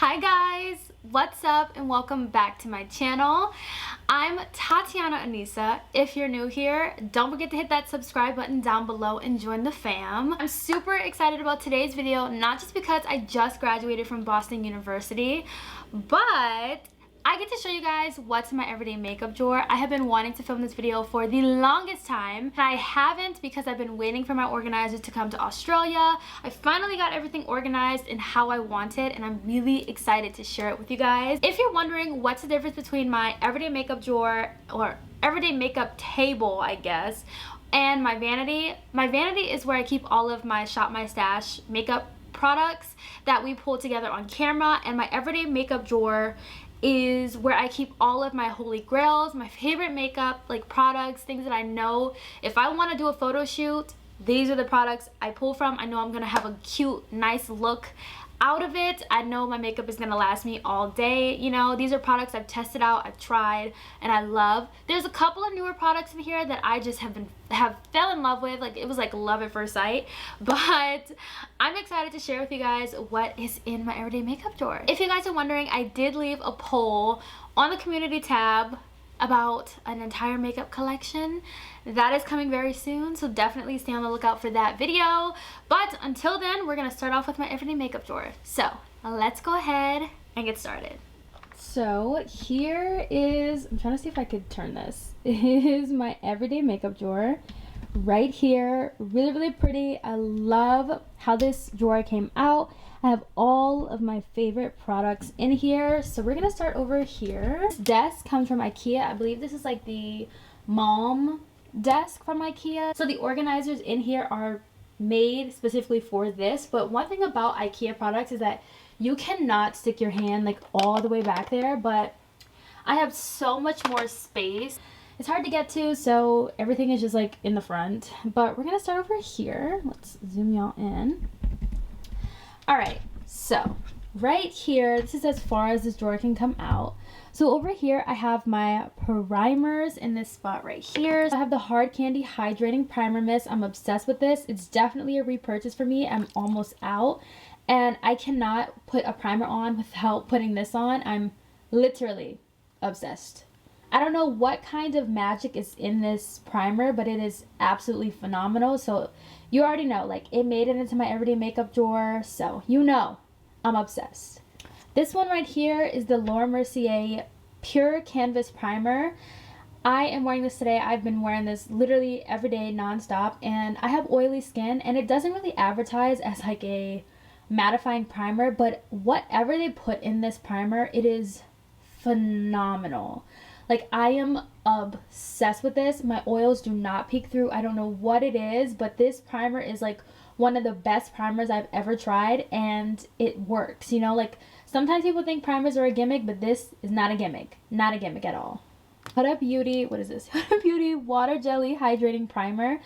Hi guys, what's up and welcome back to my channel. I'm Tatianna Anesa. If you're new here, don't forget to hit that subscribe button down below and join the fam. I'm super excited about today's video, not just because I just graduated from Boston University, but I get to show you guys what's in my everyday makeup drawer. I have been wanting to film this video for the longest time, and I haven't because I've been waiting for my organizers to come to Australia. I finally got everything organized and how I want it, and I'm really excited to share it with you guys. If you're wondering what's the difference between my everyday makeup drawer, or everyday makeup table, I guess, and my vanity is where I keep all of my Shop My Stash makeup products that we pull together on camera, and my everyday makeup drawer is where I keep all of my holy grails, my favorite makeup products, things that I know if I want to do a photo shoot, these are the products I pull from. I know I'm gonna have a cute, nice look out of it. I know my makeup is gonna last me all day. You know, these are products I've tested out, I've tried, and I love. There's a couple of newer products in here that I just have fell in love with. Like, it was like love at first sight. But I'm excited to share with you guys what is in my everyday makeup drawer. If you guys are wondering, I did leave a poll on the community tab about an entire makeup collection. That is coming very soon, so definitely stay on the lookout for that video. But until then, we're gonna start off with my everyday makeup drawer. So let's go ahead and get started. So here is, I'm trying to see if I could turn this. It is my everyday makeup drawer right here. Really pretty. I love how this drawer came out. I have all of my favorite products in here. So we're gonna start over here. This desk comes from IKEA. I believe this is like the mom desk from IKEA. So the organizers in here are made specifically for this. But one thing about IKEA products is that you cannot stick your hand like all the way back there, but I have so much more space. It's hard to get to, so everything is just like in the front. But we're gonna start over here. Let's zoom y'all in. All right, so right here, this is as far as this drawer can come out. So over here, I have my primers in this spot right here. I have the Hard Candy Hydrating Primer Mist. I'm obsessed with this. It's definitely a repurchase for me. I'm almost out, and I cannot put a primer on without putting this on. I'm literally obsessed. I don't know what kind of magic is in this primer, but it is absolutely phenomenal. So you already know, like, it made it into my everyday makeup drawer, so you know I'm obsessed. This one right here is the Laura Mercier Pure Canvas Primer. I am wearing this today. I've been wearing this literally every day nonstop, and I have oily skin, and it doesn't really advertise as like a mattifying primer, but whatever they put in this primer, it is phenomenal. Like, I am obsessed with this. My oils do not peek through. I don't know what it is, but this primer is like one of the best primers I've ever tried, and it works. You know, like, sometimes people think primers are a gimmick, but this is not a gimmick. Not a gimmick at all. Huda Beauty, what is this? Huda Beauty Water Jelly Hydrating Primer.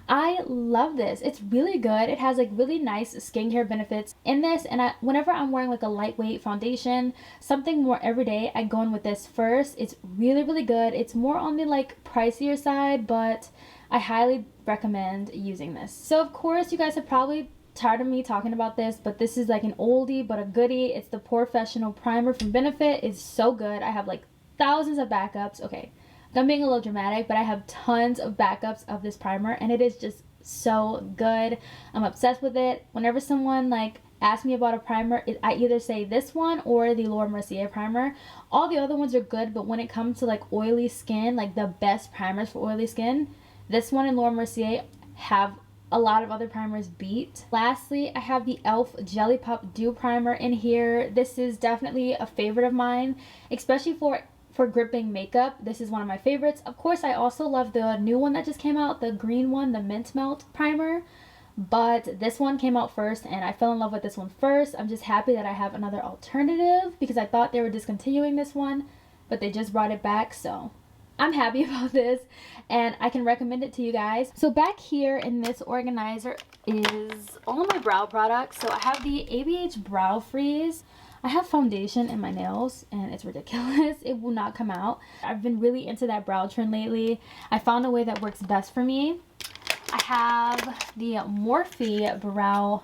I love this. It's really good. It has like really nice skincare benefits in this, and whenever I'm wearing like a lightweight foundation, something more everyday, I go in with this first. It's really good. It's more on the like pricier side, but I highly recommend using this. So of course you guys are probably tired of me talking about this, but this is like an oldie but a goodie. It's the Professional Primer from Benefit. It's so good. I have like thousands of backups. Okay, I'm being a little dramatic, but I have tons of backups of this primer, and it is just so good. I'm obsessed with it. Whenever someone like asks me about a primer, I either say this one or the Laura Mercier primer. All the other ones are good, but when it comes to like oily skin, like the best primers for oily skin, this one and Laura Mercier have a lot of other primers beat. Lastly, I have the e.l.f. Jelly Pop Dew Primer in here. This is definitely a favorite of mine, especially for gripping makeup. This is one of my favorites. Of course, I also love the new one that just came out, the green one, the Mint Melt Primer. But this one came out first, and I fell in love with this one first. I'm just happy that I have another alternative, because I thought they were discontinuing this one, but they just brought it back, so I'm happy about this, and I can recommend it to you guys. So back here in this organizer is all of my brow products. So I have the ABH Brow Freeze. I have foundation in my nails, and it's ridiculous. It will not come out. I've been really into that brow trend lately. I found a way that works best for me. I have the Morphe Brow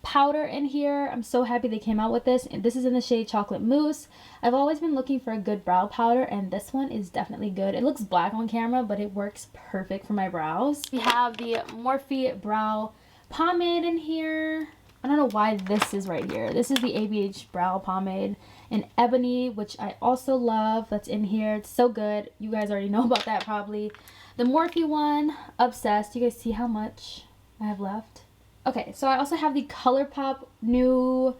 powder in here. I'm so happy they came out with this. And this is in the shade Chocolate Mousse. I've always been looking for a good brow powder, and this one is definitely good. It looks black on camera, but it works perfect for my brows. We have the Morphe Brow Pomade in here. I don't know why this is right here. This is the ABH Brow Pomade in Ebony, which I also love. That's in here. It's so good. You guys already know about that probably. The Morphe one, obsessed. You guys see how much I have left? Okay, so I also have the ColourPop new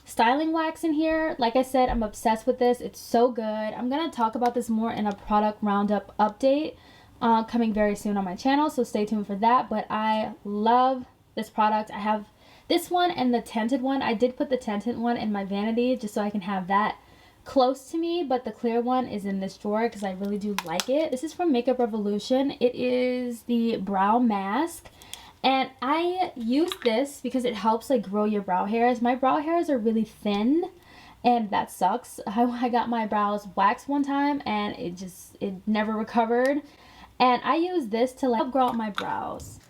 styling wax in here. Like I said, I'm obsessed with this. It's so good. I'm going to talk about this more in a product roundup update coming very soon on my channel, so stay tuned for that. But I love this product. I have this one and the tinted one. I did put the tinted one in my vanity just so I can have that close to me, but the clear one is in this drawer because I really do like it. This is from Makeup Revolution. It is the brow mask. And I use this because it helps like grow your brow hairs. My brow hairs are really thin and that sucks. I got my brows waxed one time and it never recovered. And I use this to like help grow out my brows.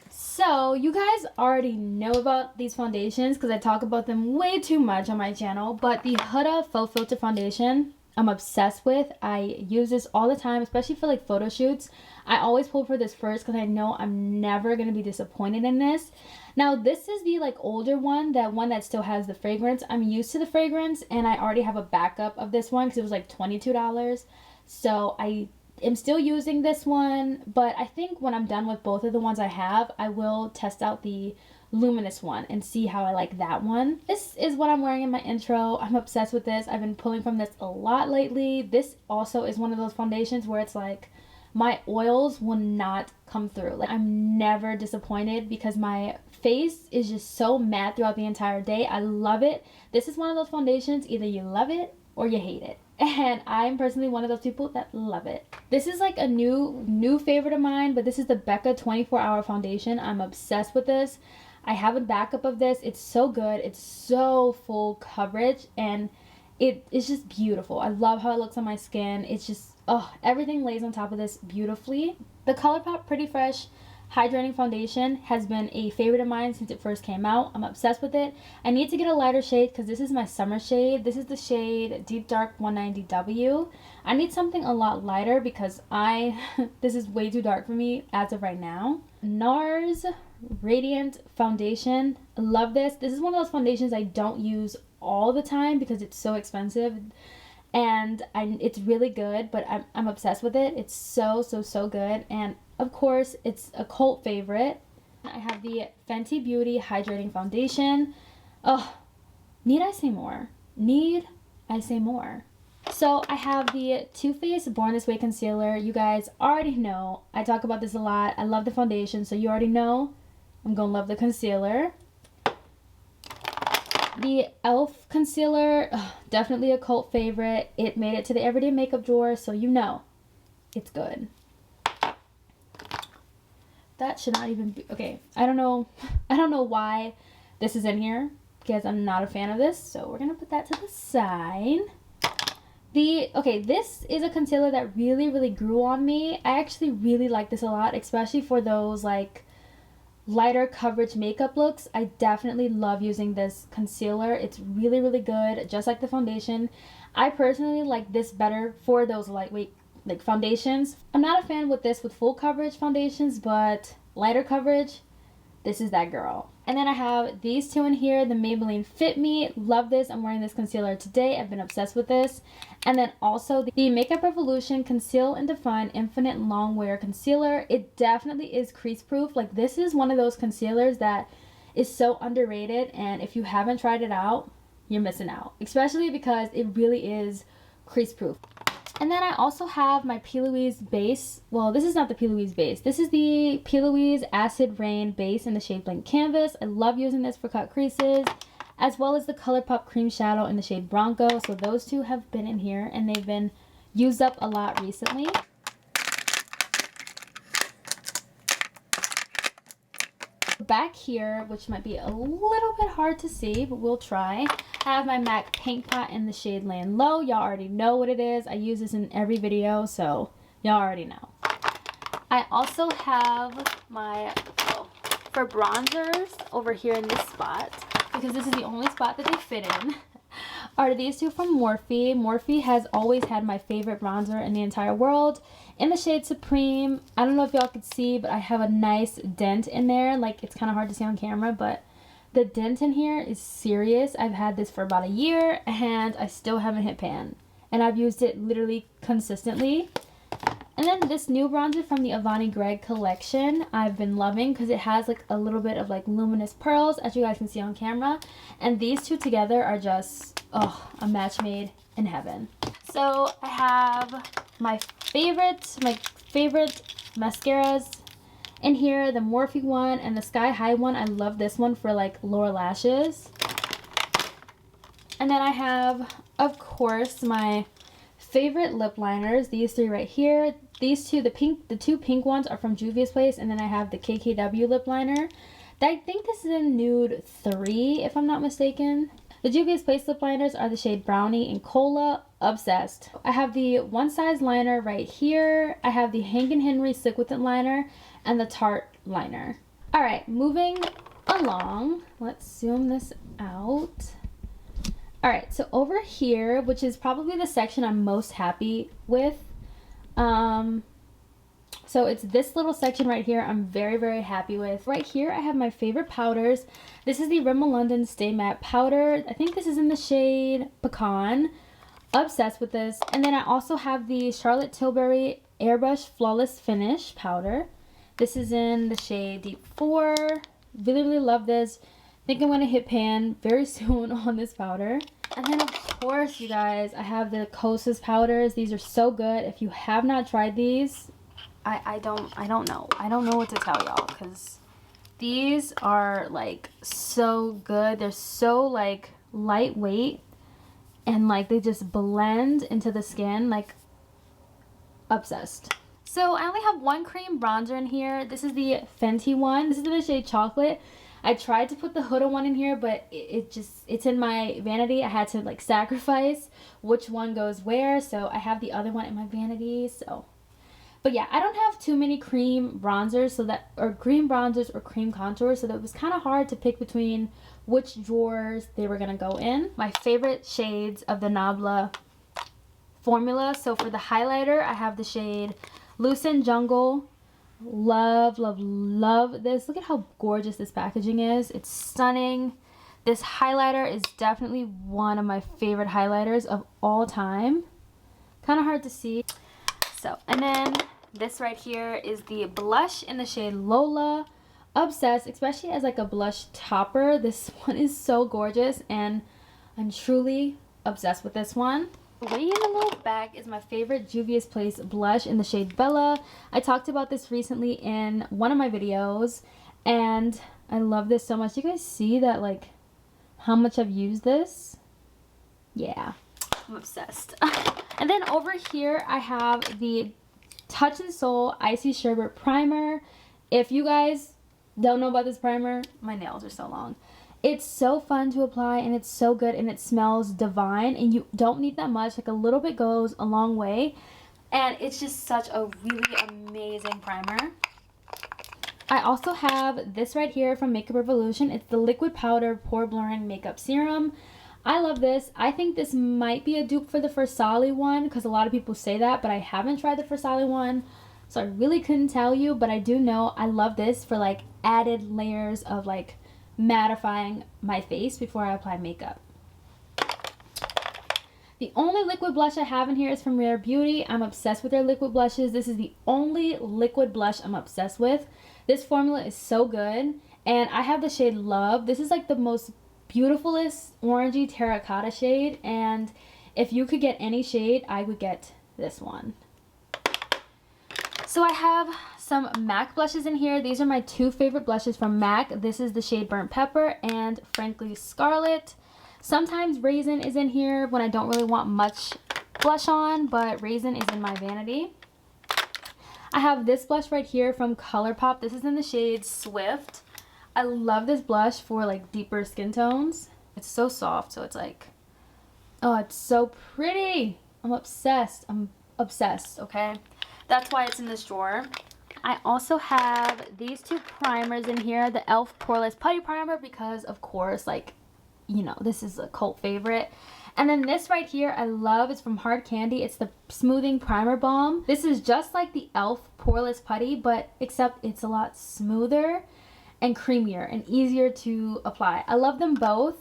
So you guys already know about these foundations because I talk about them way too much on my channel. But the Huda Faux Filter Foundation, I'm obsessed with. I use this all the time, especially for like photo shoots. I always pull for this first because I know I'm never going to be disappointed in this. Now this is the like older one, that one that still has the fragrance. I'm used to the fragrance and I already have a backup of this one because it was like $22. So I am still using this one, but I think when I'm done with both of the ones I have, I will test out the luminous one and see how I like that one. This is what I'm wearing in my intro. I'm obsessed with this. I've been pulling from this a lot lately. This also is one of those foundations where it's like my oils will not come through. Like I'm never disappointed because my face is just so matte throughout the entire day. I love it. This is one of those foundations, either you love it or you hate it. And I'm personally one of those people that love it. This is like a new favorite of mine, but this is the Becca 24-Hour Foundation. I'm obsessed with this. I have a backup of this. It's so good. It's so full coverage and it's just beautiful. I love how it looks on my skin. It's just, oh, everything lays on top of this beautifully. The ColourPop Pretty Fresh Hydrating Foundation has been a favorite of mine since it first came out. I'm obsessed with it. I need to get a lighter shade because this is my summer shade. This is the shade Deep Dark 190W. I need something a lot lighter because this is way too dark for me as of right now. NARS Radiant Foundation. I love this. This is one of those foundations I don't use all the time because it's so expensive. And it's really good, but I'm obsessed with it. It's so good. And of course, it's a cult favorite. I have the Fenty Beauty Hydrating Foundation. Oh, need I say more? Need I say more? So I have the Too Faced Born This Way Concealer. You guys already know. I talk about this a lot. I love the foundation, so you already know I'm gonna love the concealer. The e.l.f. concealer, definitely a cult favorite. It made it to the everyday makeup drawer, so you know it's good. That should not even be, okay, I don't know why this is in here because I'm not a fan of this, so we're gonna put that to the side. This is a concealer that really grew on me. I actually really like this a lot, especially for those like lighter coverage makeup looks. I definitely love using this concealer. It's really good, just like the foundation. I personally like this better for those lightweight like foundations. I'm not a fan with this with full coverage foundations, but lighter coverage, this is that girl. And then I have these two in here, the Maybelline Fit Me. Love this. I'm wearing this concealer today. I've been obsessed with this. And then also the Makeup Revolution Conceal and Define Infinite Long Wear Concealer. It definitely is crease proof. Like this is one of those concealers that is so underrated, and if you haven't tried it out, you're missing out. Especially because it really is crease proof. And then I also have my P. Louise base. Well, this is not the P. Louise base. This is the P. Louise Acid Rain base in the shade Blank Canvas. I love using this for cut creases, as well as the ColourPop Cream Shadow in the shade Bronco. So those two have been in here and they've been used up a lot recently. Back here, which might be a little bit hard to see, but we'll try, I have my MAC Paint Pot in the shade Laying Low. Y'all already know what it is. I use this in every video, so y'all already know. I also have my, for bronzers over here in this spot, because this is the only spot that they fit in, are these two from Morphe. Morphe has always had my favorite bronzer in the entire world in the shade Supreme. I don't know if y'all could see, but I have a nice dent in there. Like, it's kind of hard to see on camera, but the dent in here is serious. I've had this for about a year and I still haven't hit pan. And I've used it literally consistently. And then this new bronzer from the Avani Greg collection I've been loving because it has like a little bit of like luminous pearls, as you guys can see on camera. And these two together are just, oh, a match made in heaven. So I have my favorite mascaras in here, the Morphe one and the Sky High one. I love this one for like lower lashes. And then I have, of course, my favorite lip liners, these three right here. These two, the two pink ones are from Juvia's Place, and then I have the KKW lip liner. I think this is in nude 3, if I'm not mistaken. The Juvia's Place lip liners are the shade Brownie and Cola. Obsessed. I have the One Size liner right here. I have the Hank & Henry Stick With It liner and the Tarte liner. Alright, moving along. Let's zoom this out. Alright, so over here, which is probably the section I'm most happy with. So it's this little section right here I'm very, very happy with. Right here I have my favorite powders. This is the Rimmel London Stay Matte powder. I think this is in the shade Pecan. Obsessed with this. And then I also have the Charlotte Tilbury Airbrush Flawless Finish powder. This is in the shade Deep 4. Really, really love this. Think I'm going to hit pan very soon on this powder. And then of course, you guys, I have the Kosas powders. These are so good. If you have not tried these, I don't know. I don't know what to tell y'all because these are like so good. They're so like lightweight and like they just blend into the skin. Like, obsessed. So I only have one cream bronzer in here. This is the Fenty one. This is in the shade Chocolate. I tried to put the Huda one in here, but it's in my vanity. I had to like sacrifice which one goes where. So I have the other one in my vanity. So, but yeah, I don't have too many cream bronzers, or cream bronzers or cream contours. So that it was kind of hard to pick between which drawers they were gonna go in. My favorite shades of the Nabla formula. So for the highlighter, I have the shade Lucent Jungle. Love, love, love this. Look at how gorgeous this packaging is. It's stunning. This highlighter is definitely one of my favorite highlighters of all time. Kind of hard to see. So, and then this right here is the blush in the shade Lola. Obsessed, especially as like a blush topper. This one is so gorgeous and I'm truly obsessed with this one. Way in the little back is my favorite Juvia's Place blush in the shade Bella. I talked about this recently in one of my videos and I love this so much. You guys see that, like, how much I've used this? Yeah, I'm obsessed. And then over here I have the Touch in Soul Icy Sherbet Primer. If you guys don't know about this primer, my nails are so long. It's so fun to apply and it's so good and it smells divine and you don't need that much. Like a little bit goes a long way and it's just such a really amazing primer. I also have this right here from Makeup Revolution. It's the Liquid Powder Pore Blurring Makeup Serum. I love this. I think this might be a dupe for the Versali one because a lot of people say that, but I haven't tried the Versali one. So I really couldn't tell you, but I do know I love this for like added layers of like mattifying my face before I apply makeup. The only liquid blush I have in here is from Rare Beauty. I'm obsessed with their liquid blushes. This is the only liquid blush I'm obsessed with. This formula is so good and I have the shade Love. This is like the most beautifulest orangey terracotta shade and if you could get any shade, I would get this one. So I have some MAC blushes in here. These are my two favorite blushes from MAC. This is the shade Burnt Pepper and Frankly Scarlet. Sometimes Raisin is in here when I don't really want much blush on, but Raisin is in my vanity. I have this blush right here from ColourPop. This is in the shade Swift. I love this blush for like deeper skin tones. It's so soft, so it's like, oh, it's so pretty. I'm obsessed. I'm obsessed, okay? That's why it's in this drawer. I also have these two primers in here. The e.l.f. Poreless Putty Primer because, of course, like, you know, this is a cult favorite. And then this right here I love. It's from Hard Candy. It's the Smoothing Primer Balm. This is just like the e.l.f. Poreless Putty, but except it's a lot smoother and creamier and easier to apply. I love them both,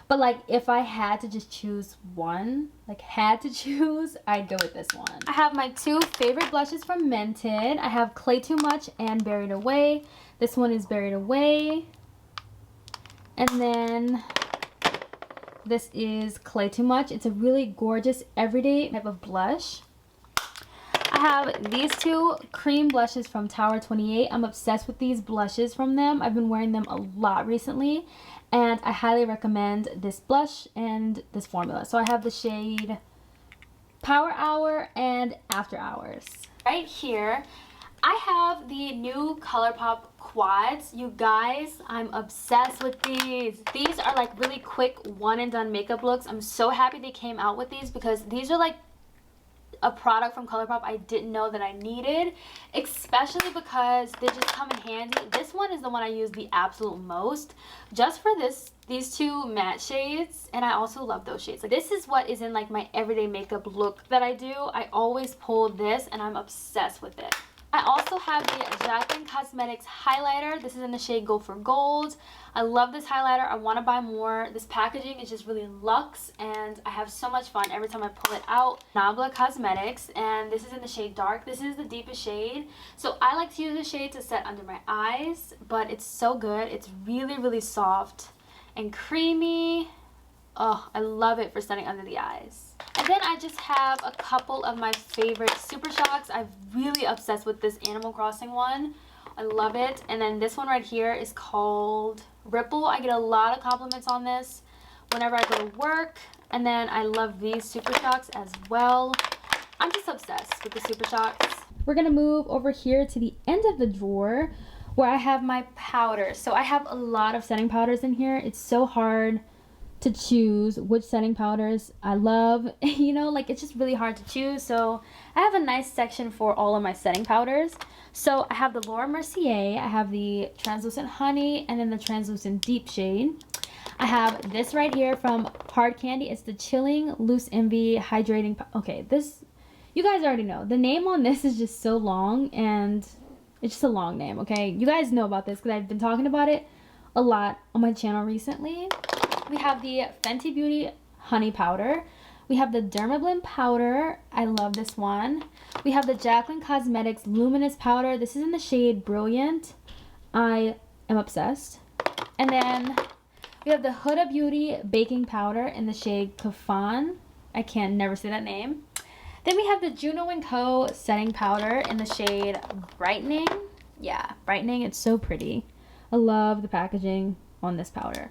but like if I had to just choose one, like had to choose, I'd go with this one. I have my two favorite blushes from Mented. I have Clay Too Much and Buried Away. This one is Buried Away. And then this is Clay Too Much. It's a really gorgeous everyday type of blush. I have these two cream blushes from Tower 28. I'm obsessed with these blushes from them. I've been wearing them a lot recently, and I highly recommend this blush and this formula. So I have the shade Power Hour and After Hours. Right here, I have the new ColourPop quads. You guys, I'm obsessed with these. These are like really quick one and done makeup looks. I'm so happy they came out with these because these are like a product from ColourPop I didn't know that I needed, especially because they just come in handy. This one is the one I use the absolute most just for these two matte shades, and I also love those shades. Like, this is what is in like my everyday makeup look that I do. I always pull this and I'm obsessed with it. I also have the Jaclyn Cosmetics highlighter. This is in the shade Go for Gold. I love this highlighter. I want to buy more. This packaging is just really luxe, and I have so much fun every time I pull it out. Nabla Cosmetics, and this is in the shade Dark. This is the deepest shade. So I like to use this shade to set under my eyes, but it's so good. It's really, really soft and creamy. Oh, I love it for setting under the eyes. And then I just have a couple of my favorite Super Shocks. I'm really obsessed with this Animal Crossing one. I love it. And then this one right here is called Ripple. I get a lot of compliments on this whenever I go to work. And then I love these Super Shocks as well. I'm just obsessed with the Super Shocks. We're going to move over here to the end of the drawer where I have my powders. So I have a lot of setting powders in here. It's so hard to choose which setting powders I love. You know, like, it's just really hard to choose. So I have a nice section for all of my setting powders. So I have the Laura Mercier, I have the Translucent Honey, and then the Translucent Deep shade. I have this right here from Hard Candy. It's the Chilling Loose Envy Hydrating. Okay, this, you guys already know. The name on this is just so long, and it's just a long name, okay? You guys know about this because I've been talking about it a lot on my channel recently. We have the Fenty Beauty Honey Powder. We have the Dermablend Powder. I love this one. We have the Jaclyn Cosmetics Luminous Powder. This is in the shade Brilliant. I am obsessed. And then we have the Huda Beauty Baking Powder in the shade Kafan. I can never say that name. Then we have the Juno & Co. Setting Powder in the shade Brightening. Yeah, Brightening. It's so pretty. I love the packaging on this powder.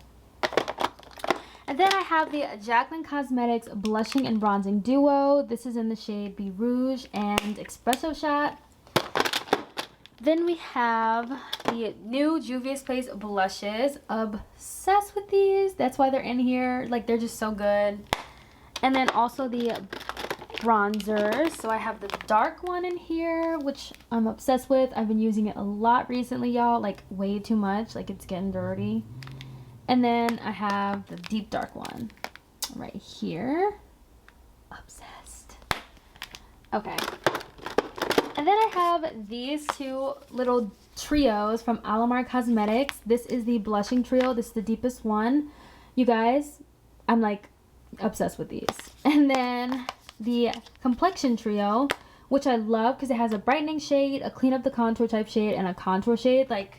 And then I have the Jaclyn Cosmetics Blushing and Bronzing Duo. This is in the shade Be Rouge and Espresso Shot. Then we have the new Juvia's Place blushes. Obsessed with these. That's why they're in here. Like, they're just so good. And then also the bronzers. So I have the dark one in here, which I'm obsessed with. I've been using it a lot recently, y'all. Like, way too much. Like, it's getting dirty. And then I have the deep dark one right here. Obsessed. Okay. And then I have these two little trios from Alamar Cosmetics. This is the blushing trio. This is the deepest one. You guys, I'm like obsessed with these. And then the complexion trio, which I love because it has a brightening shade, a clean up the contour type shade, and a contour shade. Like,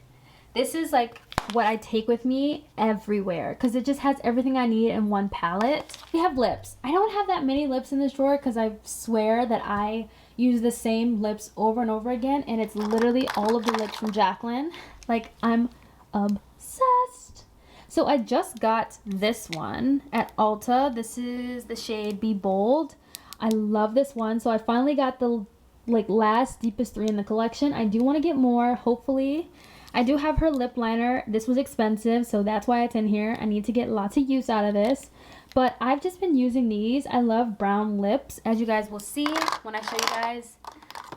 this is like what I take with me everywhere because it just has everything I need in one palette. We have lips. I don't have that many lips in this drawer because I swear that I use the same lips over and over again, and it's literally all of the lips from Jaclyn. Like, I'm obsessed. So I just got this one at Ulta. This is the shade Be Bold. I love this one. So I finally got the like last deepest 3 in the collection. I do want to get more, hopefully. I do have her lip liner. This was expensive, so that's why it's in here. I need to get lots of use out of this. But I've just been using these. I love brown lips, as you guys will see when I show you guys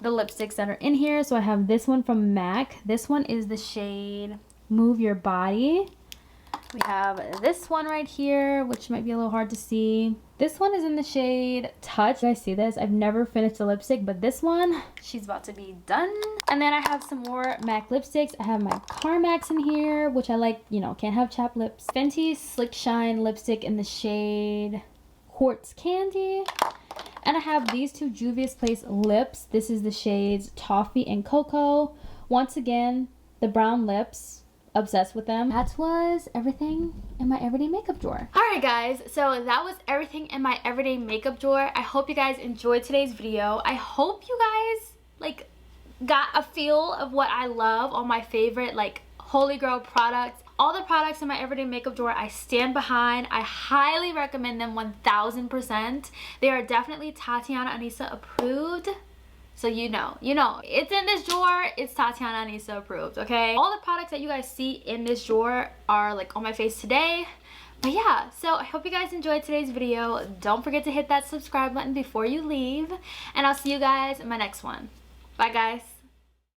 the lipsticks that are in here. So I have this one from MAC. This one is the shade Move Your Body. We have this one right here, which might be a little hard to see. This one is in the shade Touch. You guys see this? I've never finished the lipstick, but this one, she's about to be done. And then I have some more MAC lipsticks. I have my Carmax in here, which I like, you know, can't have chapped lips. Fenty Slick Shine lipstick in the shade Quartz Candy. And I have these two Juvia's Place lips. This is the shades Toffee and Cocoa. Once again, the brown lips. Obsessed with them. That was everything in my everyday makeup drawer. Alright guys, so that was everything in my everyday makeup drawer. I hope you guys enjoyed today's video. I hope you guys like got a feel of what I love, all my favorite like holy grail products. All the products in my everyday makeup drawer I stand behind. I highly recommend them 1000%. They are definitely Tatianna Anesa approved. So you know, it's in this drawer, it's Tatianna Anesa approved, okay? All the products that you guys see in this drawer are like on my face today. But yeah, so I hope you guys enjoyed today's video. Don't forget to hit that subscribe button before you leave. And I'll see you guys in my next one. Bye guys.